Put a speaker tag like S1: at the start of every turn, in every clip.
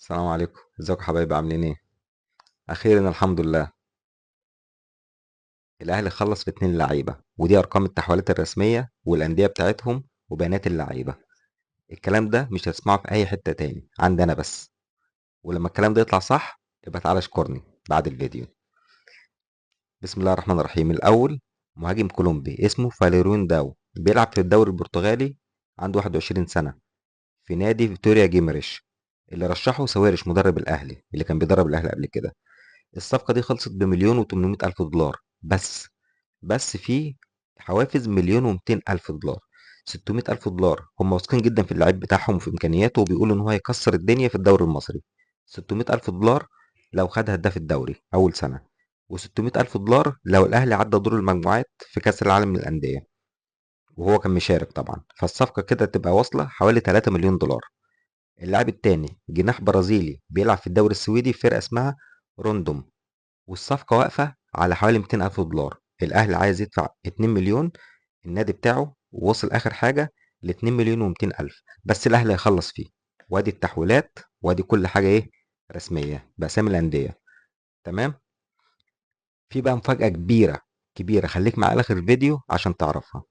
S1: السلام عليكم، ازيكم يا حبايبي؟ عاملين ايه؟ اخيرا الحمد لله. الاهلي خلص في 2 لعيبه، ودي ارقام التحويلات الرسميه والانديه بتاعتهم وبيانات اللعيبه. الكلام ده مش هتسمعه في اي حته تاني عندنا بس. ولما الكلام ده يطلع صح يبقى تعالى اشكرني بعد الفيديو. بسم الله الرحمن الرحيم. الاول، مهاجم كولومبي اسمه فاليرون داو، بيلعب في الدوري البرتغالي، عنده 21 سنه، في نادي فيتوريا جيمريش، اللي رشحه سويرش مدرب الاهلي اللي كان بيدرب الاهلي قبل كده. الصفقة دي خلصت بمليون وتمنمية ألف دولار بس في حوافز مليون ومتين ألف دولار، 600 ألف دولار. هم واثقين جدا في اللعيب بتاعهم وفي إمكانياته، وبيقولوا إن هو هيكسر الدنيا في الدوري المصري. 600 ألف دولار لو خد هداف الدوري أول سنة، و600 ألف دولار لو الأهلي عدى دور المجموعات في كأس العالم للأندية وهو كان مشارك طبعا. فالصفقة كده تبقى واصلة حوالي 3 مليون دولار. اللاعب التاني جناح برازيلي بيلعب في الدوري السويدي في فرقة اسمها روندوم، والصفقة واقفة على حوالي 200 ألف دولار. الأهلي عايز يدفع 2 مليون، النادي بتاعه وصل آخر حاجة ل2 مليون و200 ألف، بس الأهلي هيخلص فيه. وادي التحويلات، وادي كل حاجة إيه رسمية بأسامي الأندية. تمام. في بقى مفاجأة كبيرة كبيرة، خليك معايا آخر الفيديو عشان تعرفها.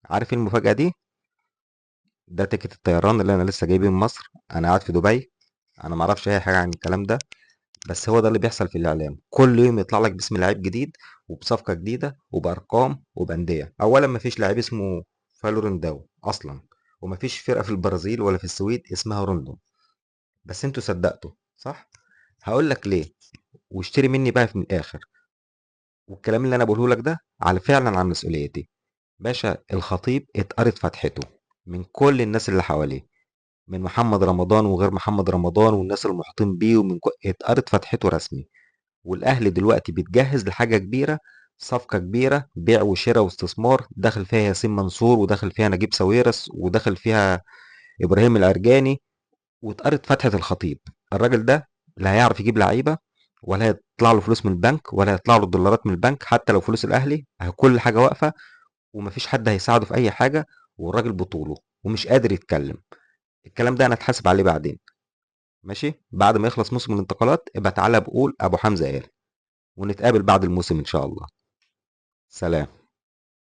S1: عارف إيه المفاجأة دي؟ ده تيكت الطيران اللي أنا لسه جايبه من مصر. أنا قاعد في دبي، أنا معرفش أي حاجة عن الكلام ده، بس هو ده اللي بيحصل في الإعلام. كل يوم يطلع لك باسم لعيب جديد وبصفقة جديدة وبأرقام وبأندية. أولا مفيش لعيب اسمه فالورين داو أصلا، ومفيش فرقة في البرازيل ولا في السويد اسمها روندون، بس انتوا صدقتوا صح؟ هقول لك ليه، واشتري مني بقى في الآخر. والكلام اللي أنا بقوله لك ده على فعلا عن مسؤوليتي. باشا، الخطيب اتقرت فتحته من كل الناس اللي حواليه، من محمد رمضان وغير محمد رمضان والناس المحيطين بيه، اتقرت فتحته رسمي. والاهلي دلوقتي بيتجهز لحاجه كبيره، صفقه كبيره، بيع وشراء واستثمار، داخل فيها ياسين منصور، وداخل فيها نجيب ساويرس، وداخل فيها ابراهيم العرجاني. واتقرت فتحه الخطيب. الراجل ده لا هيعرف يجيب لعيبه، ولا هيطلع له فلوس من البنك، ولا هيطلع له دولارات من البنك. حتى لو فلوس الاهلي كل حاجه واقفه، ومفيش حد هيساعده في اي حاجه، والراجل بطوله ومش قادر يتكلم. الكلام ده انا اتحاسب عليه بعدين. ماشي، بعد ما يخلص موسم الانتقالات ابقى تعالى بقول ابو حمزه قال، ونتقابل بعد الموسم ان شاء الله. سلام.